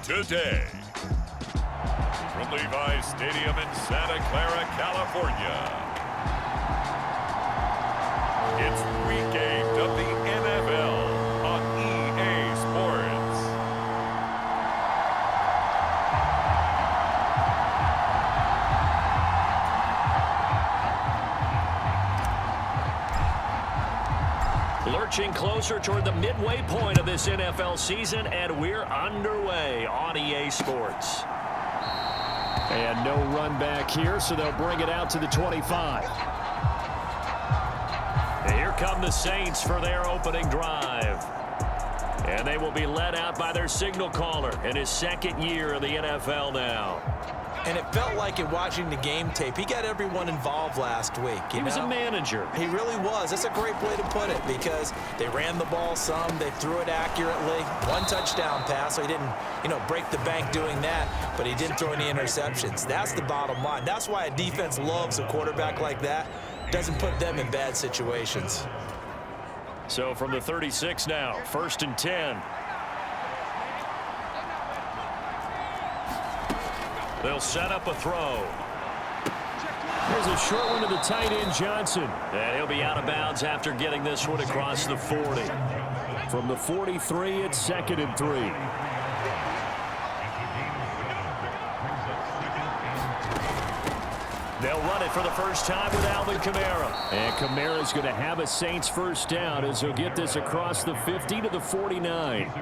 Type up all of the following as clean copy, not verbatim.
today. From Levi's Stadium in Santa Clara, California, it's Week 8 of the NFL on EA Sports. Lurching closer toward the midway point of this NFL season, and we're underway on EA Sports. And no run back here, so they'll bring it out to the 25. And here come the Saints for their opening drive. And they will be led out by their signal caller in his second year in the NFL now. And it felt like in watching the game tape, he got everyone involved last week. He was a manager. He really was. That's a great way to put it because they ran the ball some, they threw it accurately. One touchdown pass, so he didn't, break the bank doing that, but he didn't throw any interceptions. That's the bottom line. That's why a defense loves a quarterback like that. Doesn't put them in bad situations. So from the 36 now, 1st and 10. They'll set up a throw. Here's a short one to the tight end, Johnson. And he'll be out of bounds after getting this one across the 40. From the 43, it's 2nd and 3. They'll run it for the first time with Alvin Kamara. And Kamara's going to have a Saints first down as he'll get this across the 50 to the 49.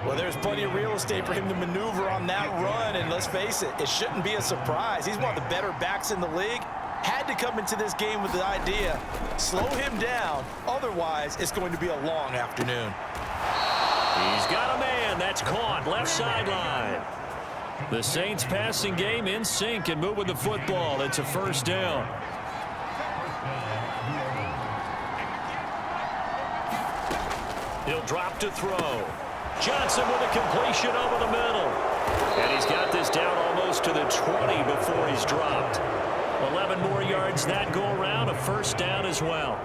Well, there's plenty of real estate for him to maneuver on that run, and let's face it, it shouldn't be a surprise. He's one of the better backs in the league. Had to come into this game with the idea, slow him down, otherwise it's going to be a long afternoon. He's got a man. That's caught left sideline. The Saints passing game in sync and moving the football. It's a first down. He'll drop to throw. Johnson with a completion over the middle. And he's got this down almost to the 20 before he's dropped. 11 more yards that go around, a first down as well.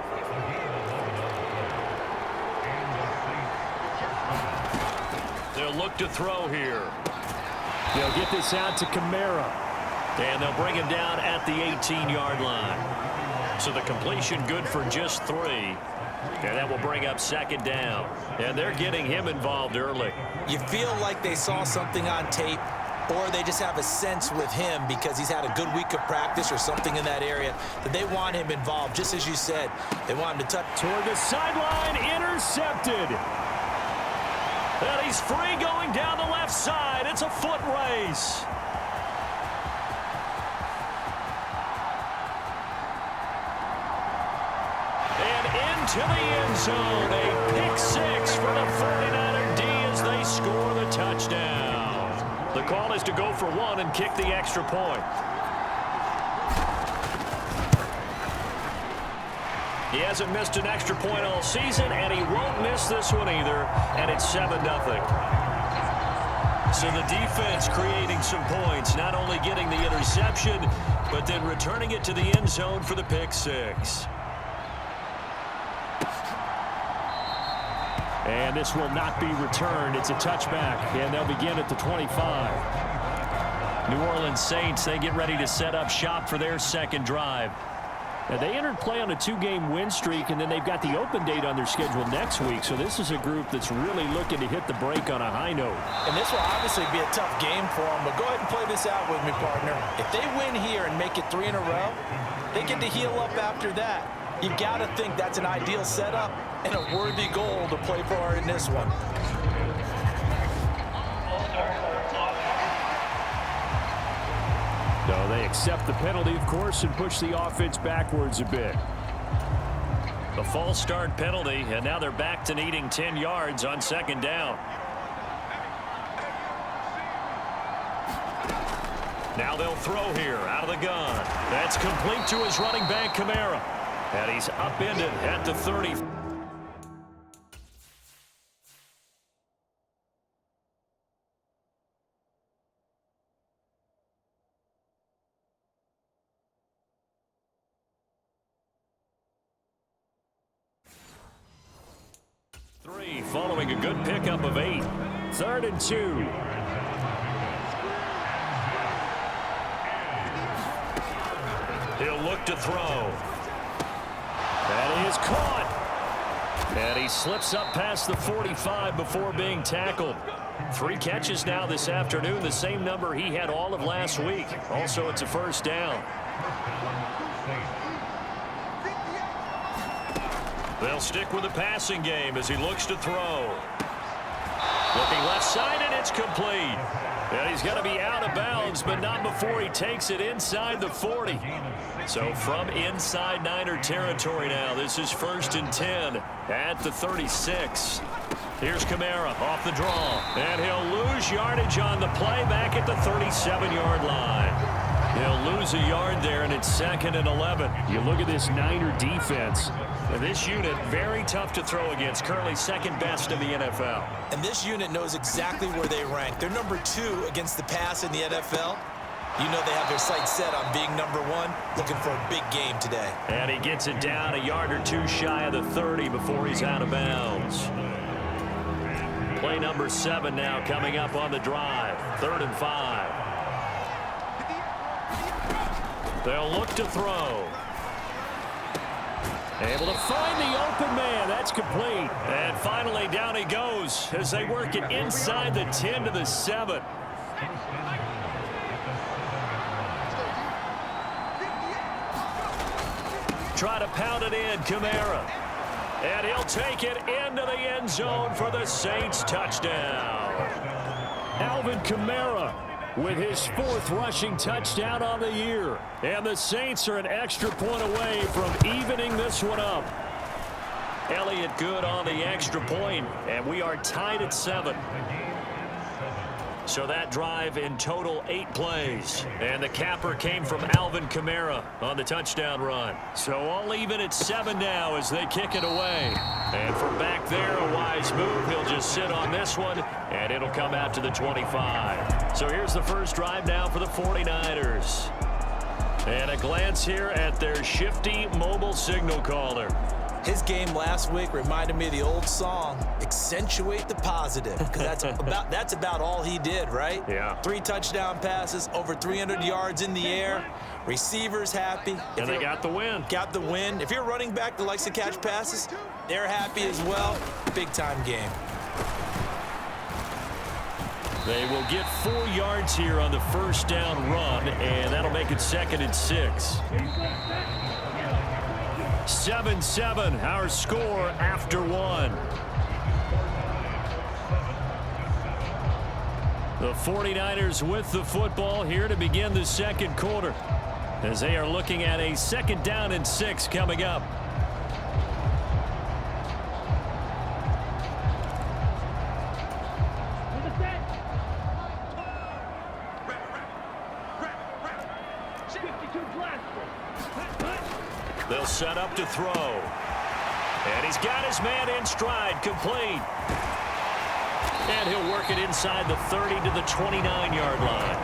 They'll look to throw here. They'll get this out to Kamara. And they'll bring him down at the 18-yard line. So the completion good for just 3. And that will bring up 2nd down. And they're getting him involved early. You feel like they saw something on tape, or they just have a sense with him because he's had a good week of practice or something in that area that they want him involved. Just as you said, they want him to touch. Toward the sideline, intercepted. And he's free going down the left side. It's a foot race. To the end zone, a pick 6 for the 49er D as they score the touchdown. The call is to go for 1 and kick the extra point. He hasn't missed an extra point all season, and he won't miss this one either, and it's 7-0. So the defense creating some points, not only getting the interception, but then returning it to the end zone for the pick 6. And this will not be returned. It's a touchback, and they'll begin at the 25. New Orleans Saints, they get ready to set up shop for their second drive. Now, they entered play on a 2-game win streak, and then they've got the open date on their schedule next week. So this is a group that's really looking to hit the break on a high note. And this will obviously be a tough game for them, but go ahead and play this out with me, partner. If they win here and make it 3 in a row, they get to heal up after that. You got to think that's an ideal setup and a worthy goal to play for in this one. No, they accept the penalty, of course, and push the offense backwards a bit. A false start penalty, and now they're back to needing 10 yards on 2nd down. Now they'll throw here out of the gun. That's complete to his running back, Kamara. And he's upended at the 30. following a good pickup of 8. 3rd and 2. He'll look to throw. That is caught. And he slips up past the 45 before being tackled. 3 catches now this afternoon, the same number he had all of last week. Also, it's a first down. They'll stick with the passing game as he looks to throw. Looking left side, and it's complete. And he's going to be out of bounds, but not before he takes it inside the 40. So from inside Niner territory now, this is 1st and 10 at the 36. Here's Kamara off the draw, and he'll lose yardage on the play back at the 37-yard line. He'll lose a yard there, and it's 2nd and 11. You look at this Niner defense. This unit, very tough to throw against, currently 2nd best in the NFL. And this unit knows exactly where they rank. They're number 2 against the pass in the NFL. You know they have their sights set on being number 1, looking for a big game today. And he gets it down a yard or 2 shy of the 30 before he's out of bounds. Play number 7 now coming up on the drive. 3rd and 5. They'll look to throw. Able to find the open man. That's complete. And finally down he goes as they work it inside the 10 to the 7. Try to pound it in, Kamara. And he'll take it into the end zone for the Saints touchdown. Alvin Kamara with his 4th rushing touchdown on the year. And the Saints are an extra point away from evening this one up. Elliott good on the extra point, and we are tied at 7. So that drive in total 8 plays. And the capper came from Alvin Kamara on the touchdown run. So all even at 7 now as they kick it away. And from back there, a wise move. He'll just sit on this one, and it'll come out to the 25. So here's the first drive now for the 49ers. And a glance here at their shifty mobile signal caller. His game last week reminded me of the old song, Accentuate the Positive, because that's about all he did, right? Yeah. 3 touchdown passes, over 300 yards in the air, receivers happy. And they got the win. Got the win. If you're running back that likes to catch passes, they're happy as well. Big-time game. They will get 4 yards here on the first down run, and that'll make it 2nd and 6. 7-7, our score after 1. The 49ers with the football here to begin the 2nd quarter, as they are looking at a 2nd down and 6 coming up. They'll set up to throw. And he's got his man in stride, complete. And he'll work it inside the 30 to the 29-yard line.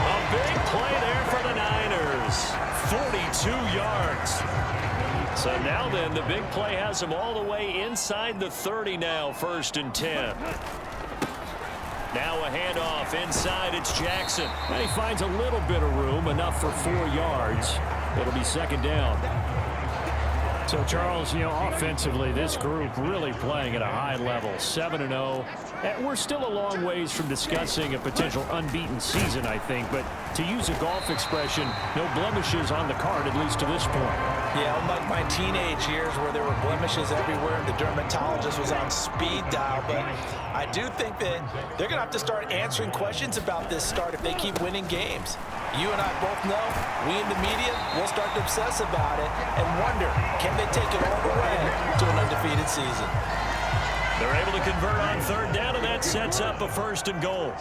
A big play there for the Niners. 42 yards. So now then, the big play has him all the way inside the 30 now, 1st and 10. Now a handoff inside, it's Jackson. And he finds a little bit of room, enough for 4 yards. It'll be 2nd down. So, Charles, offensively, this group really playing at a high level, 7-0. And we're still a long ways from discussing a potential unbeaten season, I think. But to use a golf expression, no blemishes on the card, at least to this point. Yeah, unlike my teenage years where there were blemishes everywhere and the dermatologist was on speed dial. But I do think that they're going to have to start answering questions about this start if they keep winning games. You and I both know, we in the media, will start to obsess about it and wonder, can they take it all the way to an undefeated season? They're able to convert on 3rd down, and that sets up a 1st and goal.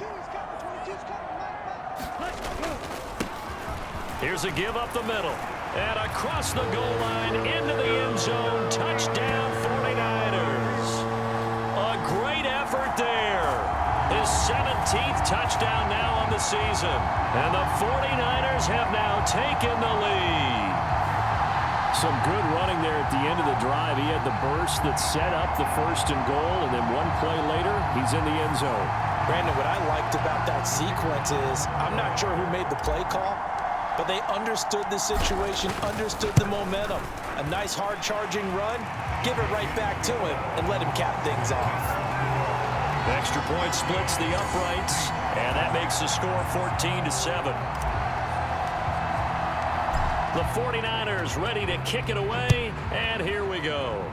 Here's a give up the middle. And across the goal line, into the end zone, touchdown 49ers. A great effort there. His 17th touchdown now on the season. And the 49ers have now taken the lead. some good running there at the end of the drive. He had the burst that set up the 1st and goal, and then one play later, he's in the end zone. Brandon, what I liked about that sequence is I'm not sure who made the play call, but they understood the situation, understood the momentum. A nice hard-charging run, give it right back to him, and let him cap things off. Extra point splits the uprights, and that makes the score 14-7. The 49ers ready to kick it away, and here we go.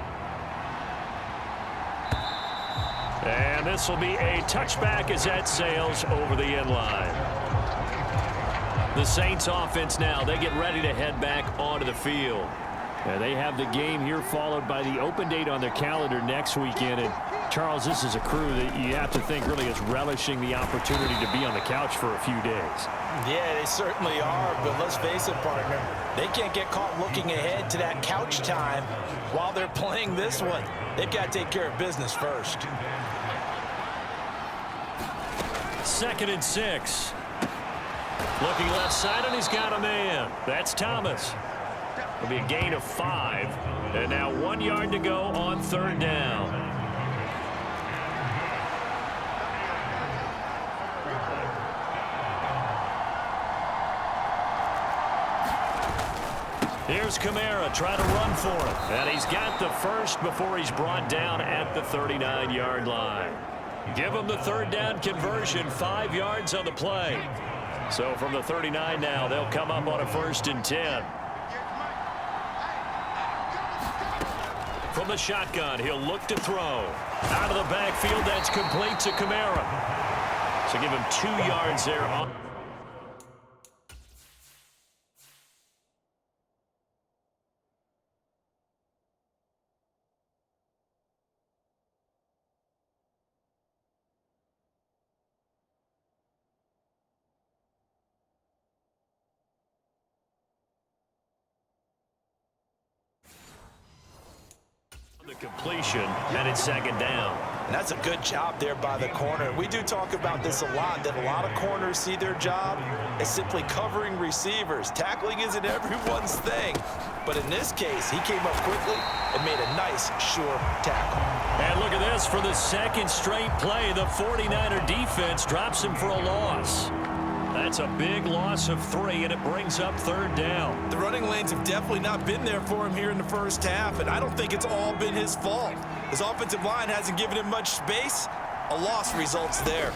And this will be a touchback as that sails over the end line. The Saints offense now, they get ready to head back onto the field. They have the game here followed by the open date on their calendar next weekend. And Charles, this is a crew that you have to think really is relishing the opportunity to be on the couch for a few days. Yeah, they certainly are, but let's face it, partner. They can't get caught looking ahead to that couch time while they're playing this one. They've got to take care of business first. 2nd and 6. Looking left side, and he's got a man. That's Thomas. It'll be a gain of 5. And now 1 yard to go on 3rd down. Here's Kamara trying to run for it. And he's got the first before he's brought down at the 39-yard line. Give him the 3rd down conversion, 5 yards on the play. So from the 39 now, they'll come up on a 1st and 10. From the shotgun, he'll look to throw. Out of the backfield, that's complete to Kamara. So give him 2 yards there on. The completion, and it's 2nd down. And that's a good job there by the corner. We do talk about this a lot, that a lot of corners see their job as simply covering receivers. Tackling isn't everyone's thing. But in this case, he came up quickly and made a nice, sure tackle. And look at this. For the 2nd straight play, the 49er defense drops him for a loss. That's a big loss of 3, and it brings up 3rd down. The running lanes have definitely not been there for him here in the first half, and I don't think it's all been his fault. His offensive line hasn't given him much space. A loss results there.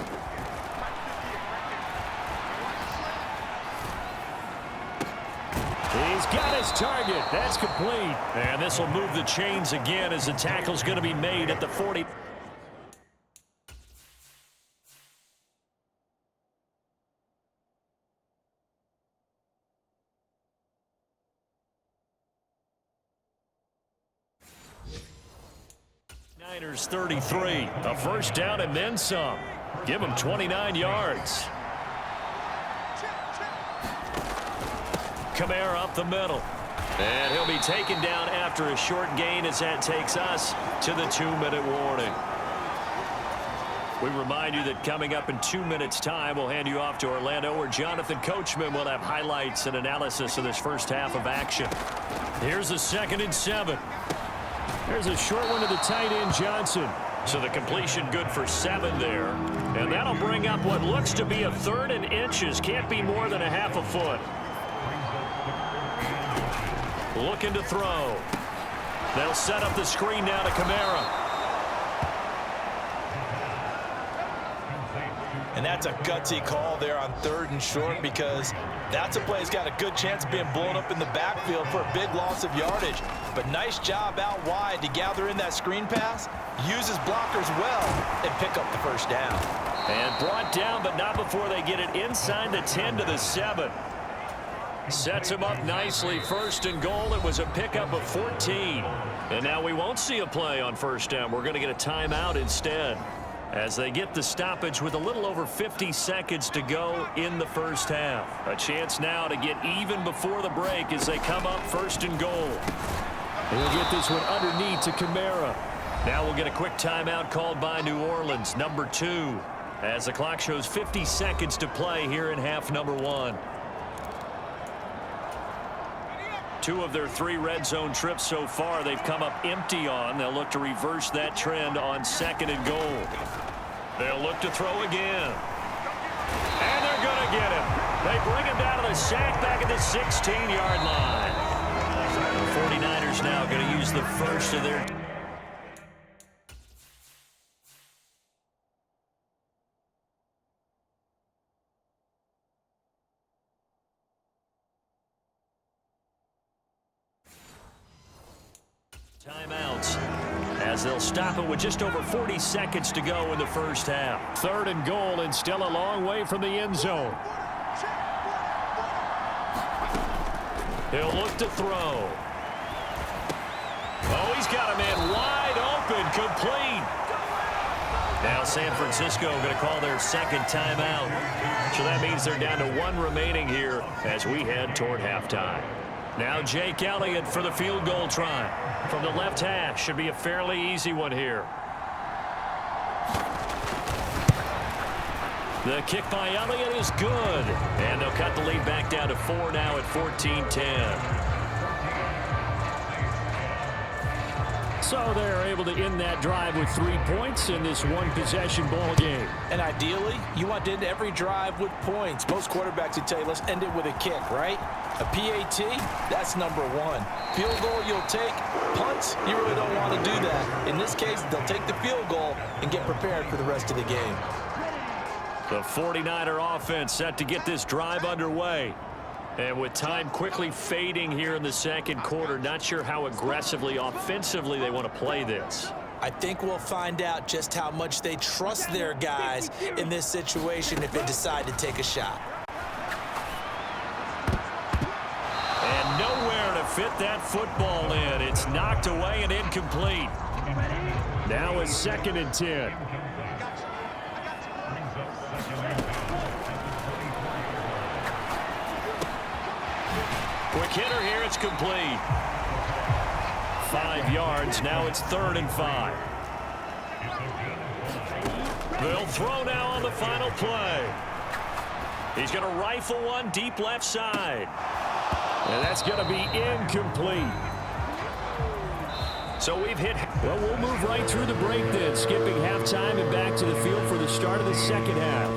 He's got his target. That's complete. And this will move the chains again as the tackle's going to be made at the 40. Niners 33, a 1st down and then some. Give him 29 yards. Kamara up the middle. And he'll be taken down after a short gain as that takes us to the 2-minute warning. We remind you that coming up in 2 minutes' time, we'll hand you off to Orlando, where Jonathan Coachman will have highlights and analysis of this first half of action. Here's the 2nd and 7. There's a short one to the tight end, Johnson. So the completion good for 7 there. And that'll bring up what looks to be a 3rd and inches. Can't be more than a half a foot. Looking to throw. They'll set up the screen now to Kamara. And that's a gutsy call there on 3rd and short, because that's a play that's got a good chance of being blown up in the backfield for a big loss of yardage. But nice job out wide to gather in that screen pass, use his blockers well, and pick up the 1st down. And brought down, but not before they get it inside the 10 to the 7. Sets him up nicely. 1st and goal. It was a pickup of 14. And now we won't see a play on 1st down. We're going to get a timeout instead, as they get the stoppage with a little over 50 seconds to go in the first half. A chance now to get even before the break as they come up 1st and goal. We'll get this one underneath to Kamara. Now we'll get a quick timeout called by New Orleans, number 2, as the clock shows 50 seconds to play here in half number 1. 2 of their 3 red zone trips so far they've come up empty on. They'll look to reverse that trend on 2nd and goal. They'll look to throw again. And they're going to get him. They bring him down to the sack back at the 16-yard line. The 49ers now going to use the first of their... timeouts, as they'll stop it with just over 40 seconds to go in the first half. 3rd and goal, and still a long way from the end zone. He'll look to throw. Oh, he's got a man wide open, complete. Now San Francisco going to call their 2nd timeout. So that means they're down to 1 remaining here as we head toward halftime. Now Jake Elliott for the field goal try. From the left hash, should be a fairly easy one here. The kick by Elliott is good. And they'll cut the lead back down to 4 now at 14-10. So they're able to end that drive with 3 points in this one-possession ball game. And ideally, you want to end every drive with points. Most quarterbacks would tell you, let's end it with a kick, right? A PAT, that's number 1. Field goal you'll take. Punts, you really don't want to do that. In this case, they'll take the field goal and get prepared for the rest of the game. The 49er offense set to get this drive underway. And with time quickly fading here in the 2nd quarter, not sure how aggressively, offensively they want to play this. I think we'll find out just how much they trust their guys in this situation if they decide to take a shot. And nowhere to fit that football in. It's knocked away and incomplete. Now it's 2nd and 10. Quick hitter here, it's complete. 5 yards, now it's 3rd and 5. They'll throw now on the final play. He's going to rifle one deep left side. And that's going to be incomplete. So we've hit... Well, we'll move right through the break then, skipping halftime and back to the field for the start of the 2nd half.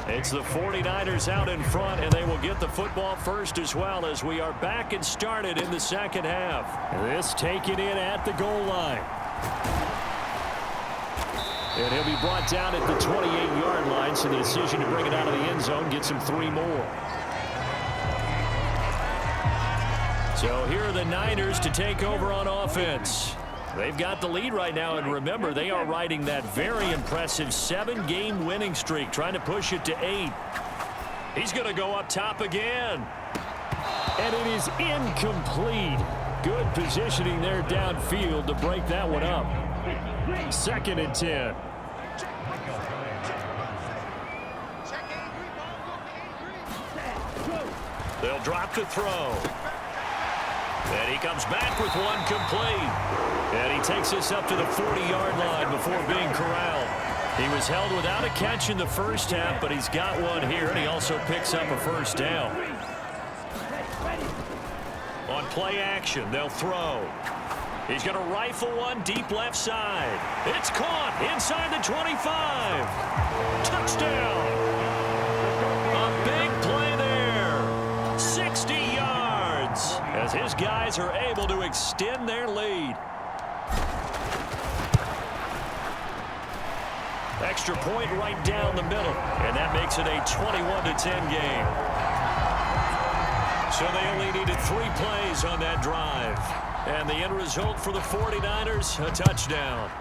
It's the 49ers out in front, and they will get the football first as well as we are back and started in the 2nd half. This taken in at the goal line. And he'll be brought down at the 28-yard line, so the decision to bring it out of the end zone gets him 3 more. So here are the Niners to take over on offense. They've got the lead right now, and remember, they are riding that very impressive 7-game winning streak, trying to push it to 8. He's going to go up top again. And it is incomplete. Good positioning there downfield to break that one up. 2nd and 10. They'll drop to throw. And he comes back with one complete. And he takes us up to the 40-yard line before being corralled. He was held without a catch in the first half, but he's got one here, and he also picks up a first down. On play action, they'll throw. He's going to rifle one deep left side. It's caught inside the 25. Touchdown. A big play there. 60 yards as his guys are able to extend their lead. Extra point right down the middle, and that makes it a 21-10 game. So they only needed 3 plays on that drive. And the end result for the 49ers, a touchdown.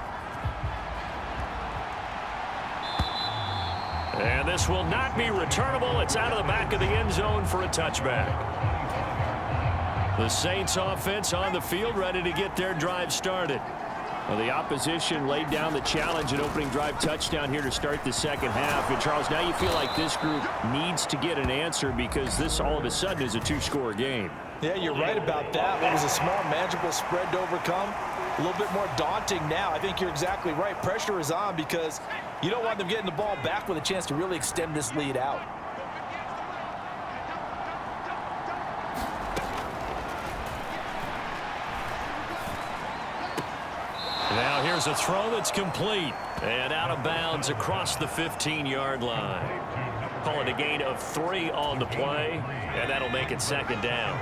And this will not be returnable. It's out of the back of the end zone for a touchback. The Saints offense on the field, ready to get their drive started. Well, the opposition laid down the challenge and opening drive touchdown here to start the 2nd half. And, Charles, now you feel like this group needs to get an answer because this all of a sudden is a 2-score game. Yeah, you're right about that. It was a small, manageable spread to overcome. A little bit more daunting now. I think you're exactly right. Pressure is on because you don't want them getting the ball back with a chance to really extend this lead out. Now here's a throw that's complete. And out of bounds across the 15-yard line. Call it a gain of 3 on the play, and that'll make it second down.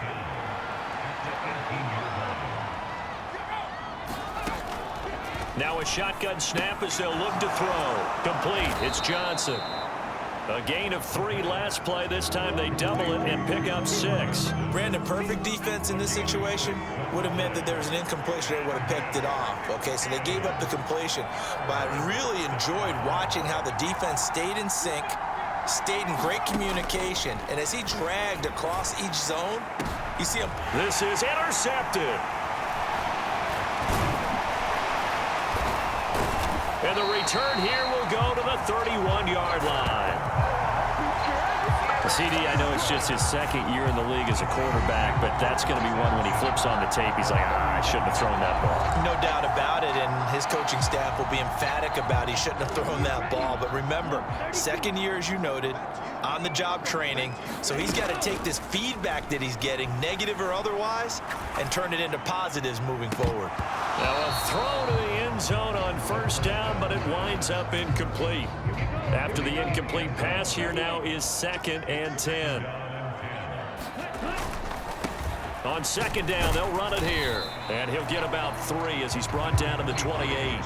Now a shotgun snap as they'll look to throw. Complete. It's Johnson. A gain of 3 last play. This time they double it and pick up 6. Brandon, perfect defense in this situation would have meant that there was an incompletion. They would have picked it off. Okay, so they gave up the completion. But I really enjoyed watching how the defense stayed in sync, stayed in great communication, and as he dragged across each zone, you see him. This is intercepted. And the return here will go to the 31-yard line. CD, I know it's just his second year in the league as a quarterback, but that's going to be one when he flips on the tape, he's like, I shouldn't have thrown that ball. No doubt about it, and his coaching staff will be emphatic about he shouldn't have thrown that ball. But remember, second year, as you noted, on-the-job training, so he's got to take this feedback that he's getting, negative or otherwise, and turn it into positives moving forward. Now a throw to the end zone on first down, but it winds up incomplete. After the incomplete pass, here now is 2nd and 10. On second down, they'll run it here. And he'll get about 3 as he's brought down to the 28.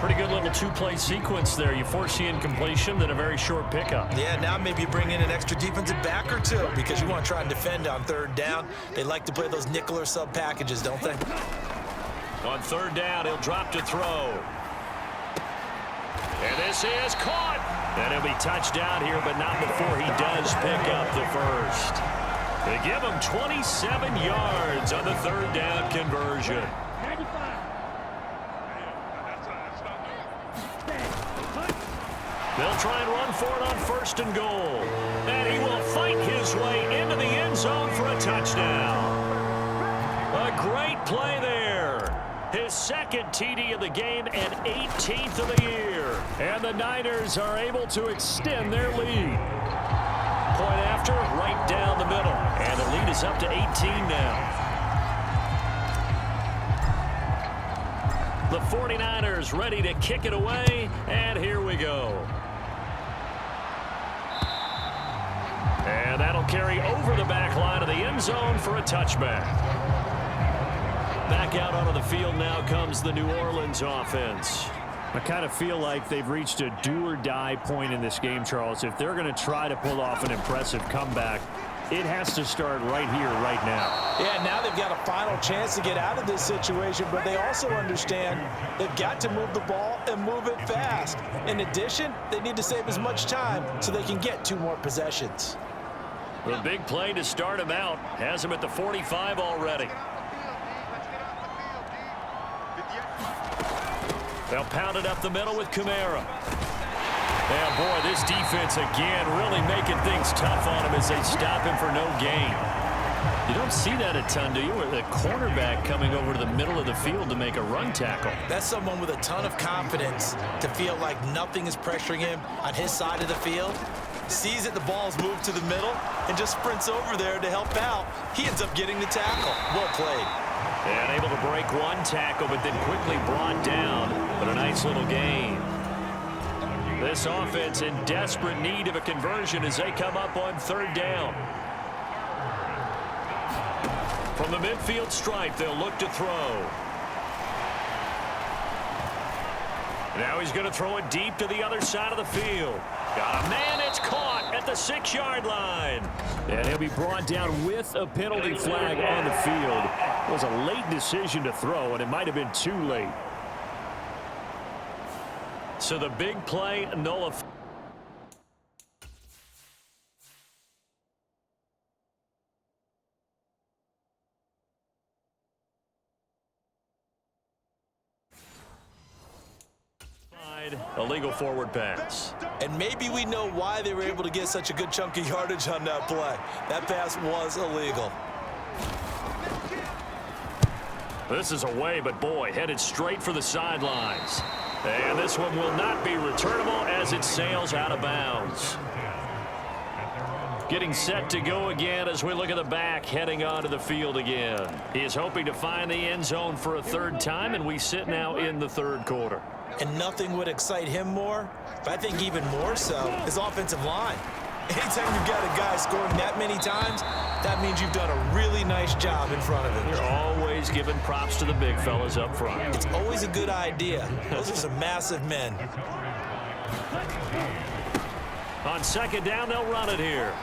Pretty good little 2-play sequence there. You force the incompletion, then a very short pickup. Yeah, now maybe you bring in an extra defensive back or 2 because you want to try and defend on third down. They like to play those nickel or sub packages, don't they? On third down, he'll drop to throw. And this is caught. And he'll be touchdown here, but not before he does pick up the first. They give him 27 yards on the third down conversion. They'll try and run for it on 1st and goal. And he will fight his way into the end zone for a touchdown. A great play there. His 2nd TD of the game and 18th of the year. And the Niners are able to extend their lead. Point after, right down the middle. And the lead is up to 18 now. The 49ers ready to kick it away. And here we go. And that'll carry over the back line of the end zone for a touchback. Back out onto the field now comes the New Orleans offense. I kind of feel like they've reached a do-or-die point in this game, Charles. If they're going to try to pull off an impressive comeback, it has to start right here, right now. Yeah, now they've got a final chance to get out of this situation, but they also understand they've got to move the ball and move it fast. In addition, they need to save as much time so they can get 2 more possessions. The big play to start him out has him at the 45 already. They'll pound it up the middle with Kamara. Yeah, boy, this defense again really making things tough on him as they stop him for no gain. You don't see that a ton, do you? Where the cornerback coming over to the middle of the field to make a run tackle. That's someone with a ton of confidence to feel like nothing is pressuring him on his side of the field. Sees that the ball's moved to the middle and just sprints over there to help out. He ends up getting the tackle. Well played. And able to break one tackle, but then quickly brought down. But a nice little gain. This offense in desperate need of a conversion as they come up on third down. From the midfield stripe, they'll look to throw. Now he's going to throw it deep to the other side of the field. Got a man, it's caught at the 6-yard line. And he'll be brought down with a penalty flag on the field. It was a late decision to throw, and it might have been too late. So the big play nullified. Illegal forward pass. And maybe we know why they were able to get such a good chunk of yardage on that play. That pass was illegal. This is away, but boy, headed straight for the sidelines. And this one will not be returnable as it sails out of bounds. Getting set to go again as we look at the back heading onto the field again. He is hoping to find the end zone for a third time, and we sit now in the third quarter. And nothing would excite him more, but I think even more so, his offensive line. Anytime you've got a guy scoring that many times, that means you've done a really nice job in front of him. You're always giving props to the big fellas up front. It's always a good idea. Those are some massive men. On second down, they'll run it here.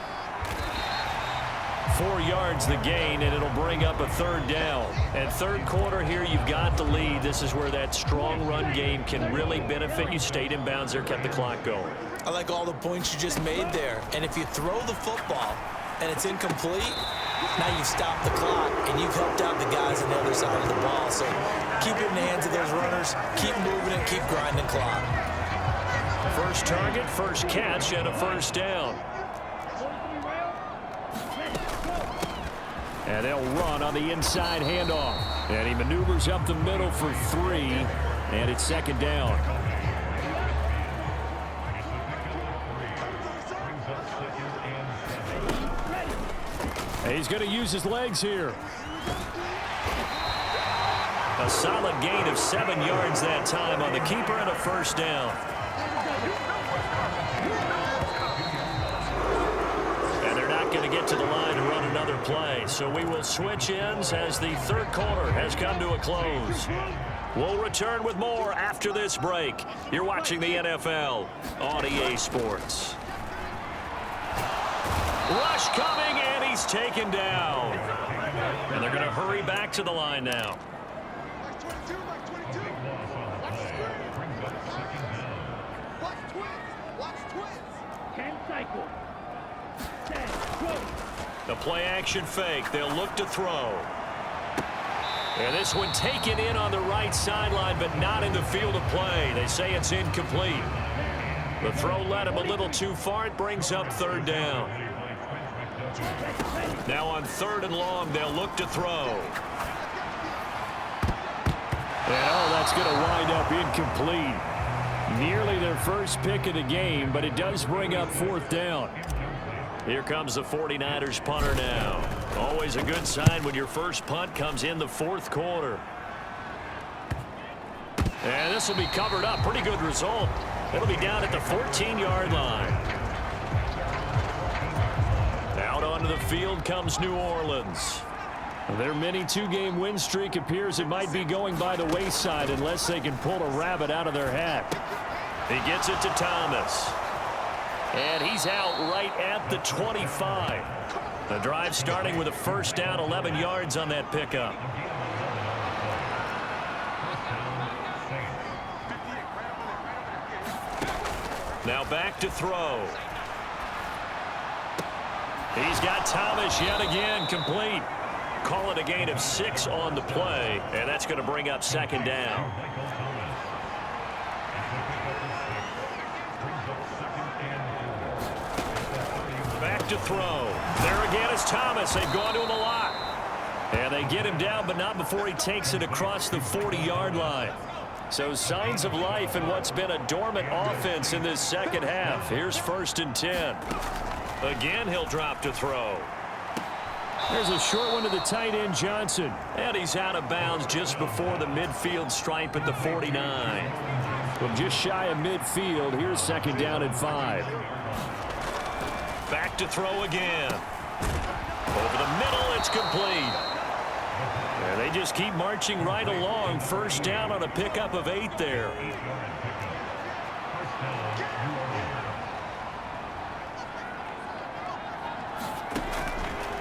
4 yards the gain, and it'll bring up a third down. And third quarter here, you've got the lead. This is where that strong run game can really benefit you. Stayed in bounds there, kept the clock going. I like all the points you just made there. And if you throw the football and it's incomplete, now you've stopped the clock and you've helped out the guys on the other side of the ball. So keep it in the hands of those runners, keep moving it, keep grinding clock. First target, first catch, and a first down. And they'll run on the inside handoff. And he maneuvers up the middle for 3, and it's second down. He's going to use his legs here. A solid gain of 7 yards that time on the keeper and a first down. And they're not going to get to the line to run another play. So we will switch ends as the third quarter has come to a close. We'll return with more after this break. You're watching the NFL on EA Sports. Rush coming, and he's taken down. And they're going to hurry back to the line now. The play action fake. They'll look to throw. And this one taken in on the right sideline, but not in the field of play. They say it's incomplete. The throw led him a little too far. It brings up third down. Now on 3rd and long, they'll look to throw. And that's going to wind up incomplete. Nearly their first pick of the game, but it does bring up 4th down. Here comes the 49ers punter now. Always a good sign when your first punt comes in the 4th quarter. And this will be covered up. Pretty good result. It'll be down at the 14-yard line. Out onto the field comes New Orleans. Their mini 2-game win streak appears it might be going by the wayside unless they can pull a rabbit out of their hat. He gets it to Thomas. And he's out right at the 25. The drive starting with a first down, 11 yards on that pickup. Now back to throw. He's got Thomas yet again, complete. Call it a gain of 6 on the play, and that's going to bring up second down. Back to throw. There again is Thomas. They've gone to him a lot. And they get him down, but not before he takes it across the 40-yard line. So signs of life in what's been a dormant offense in this second half. Here's 1st and 10. Again, he'll drop to throw. There's a short one to the tight end, Johnson. And he's out of bounds just before the midfield stripe at the 49. From just shy of midfield, here's 2nd down and 5. Back to throw again. Over the middle, it's complete. And they just keep marching right along. First down on a pickup of 8 there.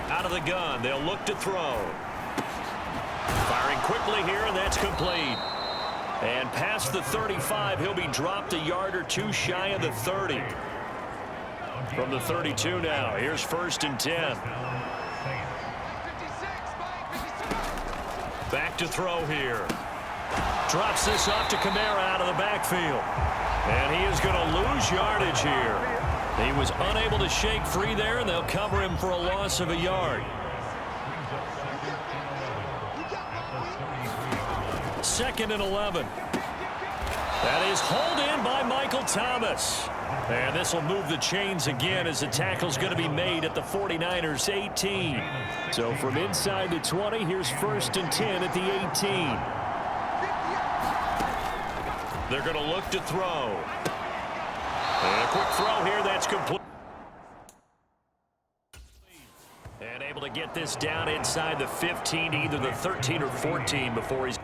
Out of the gun, they'll look to throw. Firing quickly here, and that's complete. And past the 35, he'll be dropped a yard or 2 shy of the 30. From the 32 now, here's 1st and 10. Back to throw here. Drops this off to Kamara out of the backfield. And he is going to lose yardage here. He was unable to shake free there, and they'll cover him for a loss of a yard. 2nd and 11. That is hauled in by Michael Thomas. And this will move the chains again as the tackle's going to be made at the 49ers 18. So from inside the 20, here's 1st and 10 at the 18. They're going to look to throw. And a quick throw here, that's complete. And able to get this down inside the 15 to either the 13 or 14 before he's...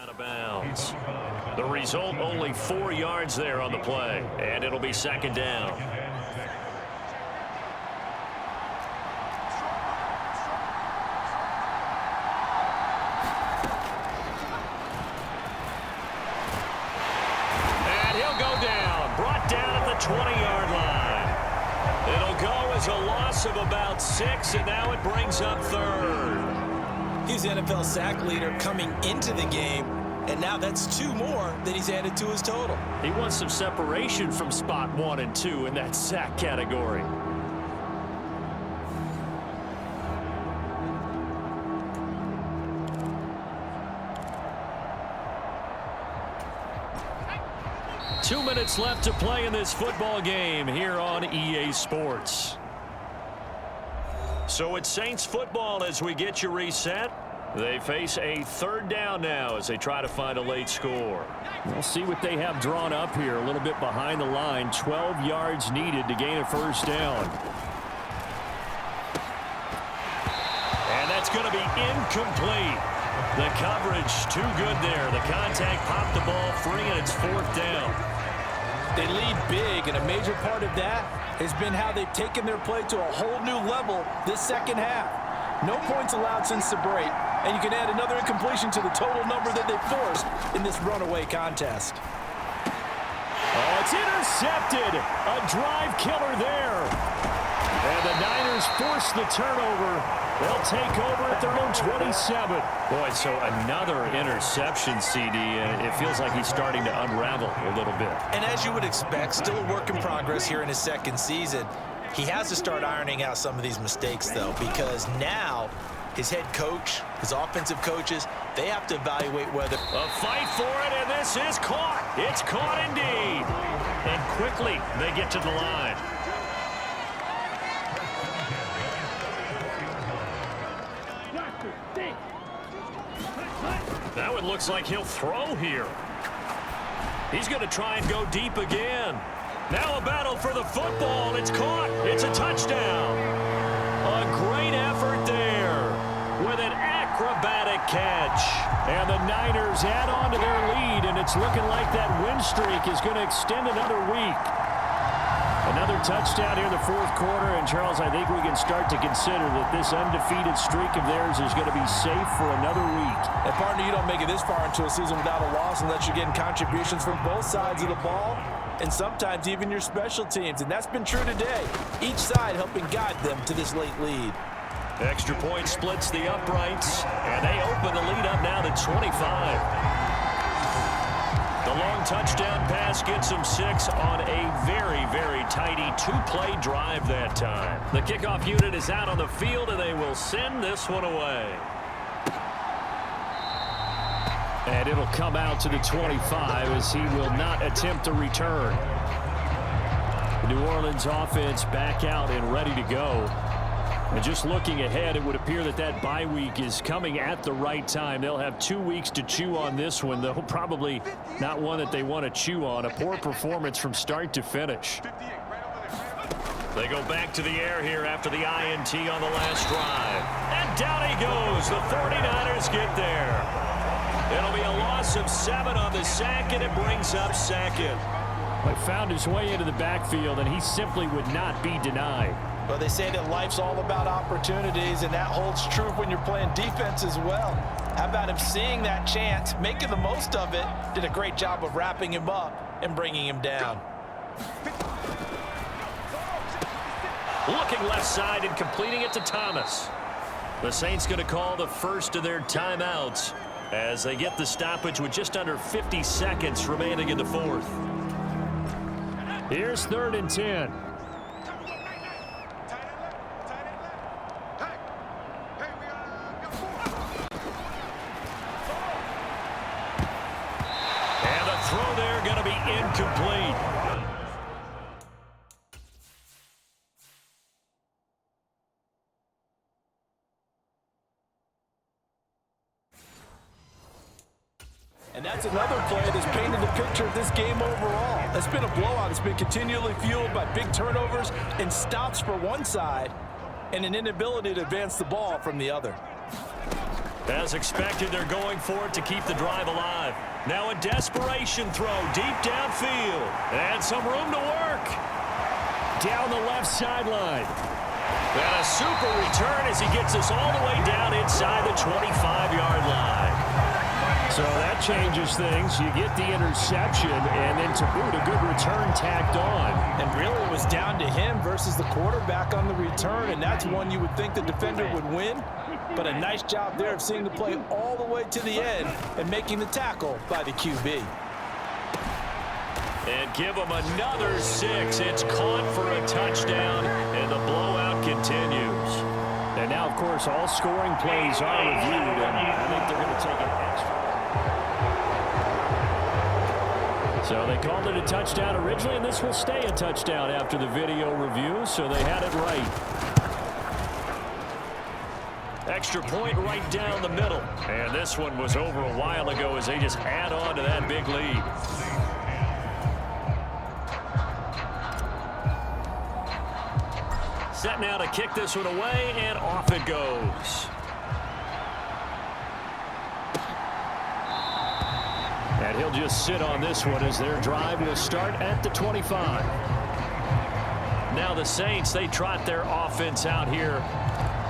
Out of bounds. The result, only 4 yards there on the play, and it'll be second down. And he'll go down, brought down at the 20-yard line. It'll go as a loss of about 6, and now it brings up third. He's the NFL sack leader coming into the game, and now that's 2 more that he's added to his total. He wants some separation from spot 1 and 2 in that sack category. Two minutes left to play in this football game here on EA Sports. So it's Saints football as we get you reset. They face a third down now as they try to find a late score. We'll see what they have drawn up here. A little bit behind the line. 12 yards needed to gain a first down. And that's going to be incomplete. The coverage too good there. The contact popped the ball free, and it's 4th down. They lead big, and a major part of that has been how they've taken their play to a whole new level this second half. No points allowed since the break, and you can add another incompletion to the total number that they forced in this runaway contest. Oh, it's intercepted. A drive killer there. And the Niners force the turnover. They'll take over at their own 27. Boy, so another interception, CD. It feels like he's starting to unravel a little bit. And as you would expect, still a work in progress here in his second season. He has to start ironing out some of these mistakes, though, because now his head coach, his offensive coaches, they have to evaluate whether... A fight for it, and this is caught. It's caught indeed. And quickly, they get to the line. Now it looks like he'll throw here. He's going to try and go deep again. Now a battle for the football. It's caught. It's a touchdown. A great effort there with an acrobatic catch. And the Niners add on to their lead, and it's looking like that win streak is going to extend another week. Another touchdown here in the 4th quarter, and Charles, I think we can start to consider that this undefeated streak of theirs is going to be safe for another week. And partner, you don't make it this far into a season without a loss unless you're getting contributions from both sides of the ball, and sometimes even your special teams, and that's been true today. Each side helping guide them to this late lead. Extra point splits the uprights, and they open the lead up now to 25. The long touchdown pass gets them 6 on a very, very tidy 2-play drive that time. The kickoff unit is out on the field, and they will send this one away. And it'll come out to the 25 as he will not attempt a return. The New Orleans offense back out and ready to go. And just looking ahead, it would appear that that bye week is coming at the right time. They'll have 2 weeks to chew on this one, though probably not one that they want to chew on. A poor performance from start to finish. They go back to the air here after the INT on the last drive. And down he goes. The 49ers get there. It'll be a loss of 7 on the sack, and it brings up 2nd. He found his way into the backfield, and he simply would not be denied. Well, they say that life's all about opportunities, and that holds true when you're playing defense as well. How about him seeing that chance, making the most of it, did a great job of wrapping him up and bringing him down. Looking left side and completing it to Thomas. The Saints going to call the first of their timeouts as they get the stoppage with just under 50 seconds remaining in the 4th. Here's 3rd and 10. Throw there going to be incomplete. And that's another play that's painted the picture of this game overall. It's been a blowout. It's been continually fueled by big turnovers and stops for one side and an inability to advance the ball from the other. As expected, they're going for it to keep the drive alive. Now a desperation throw deep downfield. And some room to work. Down the left sideline. And a super return as he gets us all the way down inside the 25-yard line. So that changes things. You get the interception, and then to boot, a good return tacked on. And really, it was down to him versus the quarterback on the return, and that's one you would think the defender would win. But a nice job there of seeing the play all the way to the end and making the tackle by the QB. And give him another 6. It's caught for a touchdown, and the blowout continues. And now, of course, all scoring plays are reviewed, and I think they're going to take an extra. So they called it a touchdown originally, and this will stay a touchdown after the video review, so they had it right. Extra point right down the middle. And this one was over a while ago as they just add on to that big lead. Set now to kick this one away, and off it goes. And he'll just sit on this one as their drive will start at the 25. Now the Saints, they trot their offense out here.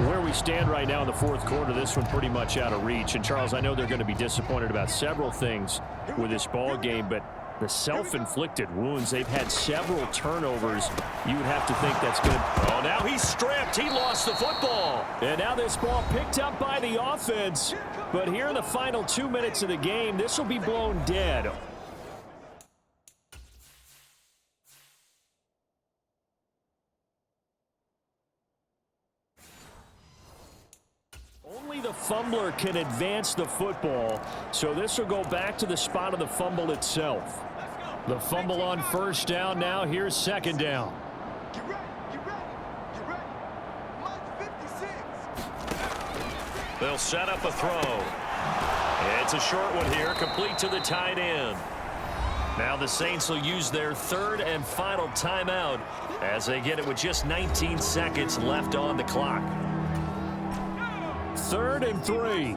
Where we stand right now in the fourth quarter, this one pretty much out of reach. And, Charles, I know they're going to be disappointed about several things with this ball game, but the self-inflicted wounds, they've had several turnovers. You would have to think that's good. Oh, now he's stripped. He lost the football. And now this ball picked up by the offense. But here in the final 2 minutes of the game, this will be blown dead. Only the fumbler can advance the football, so this will go back to the spot of the fumble itself. The fumble on first down. Now here's second down. They'll set up a throw. It's a short one here, complete to the tight end. Now the Saints will use their third and final timeout as they get it with just 19 seconds left on the clock. 3rd and 3.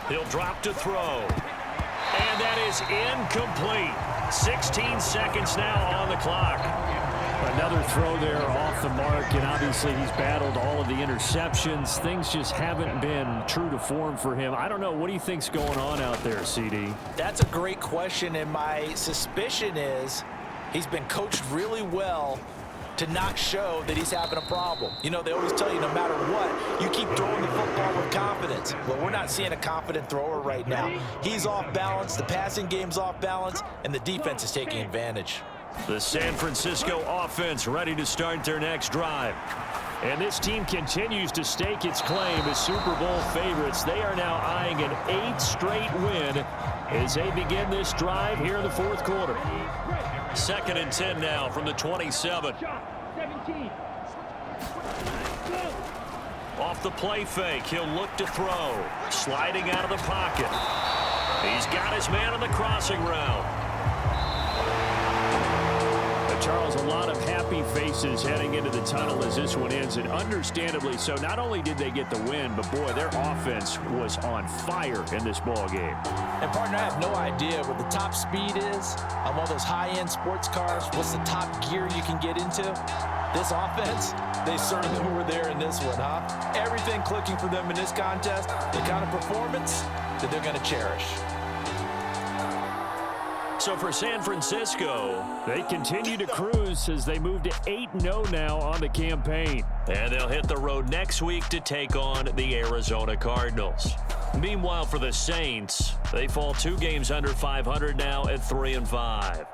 He'll drop to throw. And that is incomplete. 16 seconds now on the clock. Another throw there off the mark, and obviously he's battled all of the interceptions. Things just haven't been true to form for him. I don't know. What do you think's going on out there, CD? That's a great question, and my suspicion is he's been coached really well to not show that he's having a problem. You know, they always tell you no matter what, you keep throwing the football with confidence. Well, we're not seeing a confident thrower right now. He's off balance, the passing game's off balance, and the defense is taking advantage. The San Francisco offense ready to start their next drive. And this team continues to stake its claim as Super Bowl favorites. They are now eyeing an 8th straight win as they begin this drive here in the fourth quarter. 2nd and 10 now from the 27. Off the play fake, he'll look to throw. Sliding out of the pocket. He's got his man on the crossing route. Charles, a lot of happy faces heading into the tunnel as this one ends, and understandably so. Not only did they get the win, but boy, their offense was on fire in this ball game. And partner, I have no idea what the top speed is on one of those high-end sports cars. What's the top gear you can get into? This offense, they certainly were there in this one, huh? Everything clicking for them in this contest, the kind of performance that they're going to cherish. So for San Francisco, they continue to cruise as they move to 8-0 now on the campaign. And they'll hit the road next week to take on the Arizona Cardinals. Meanwhile, for the Saints, they fall 2 games under 500 now at 3-5.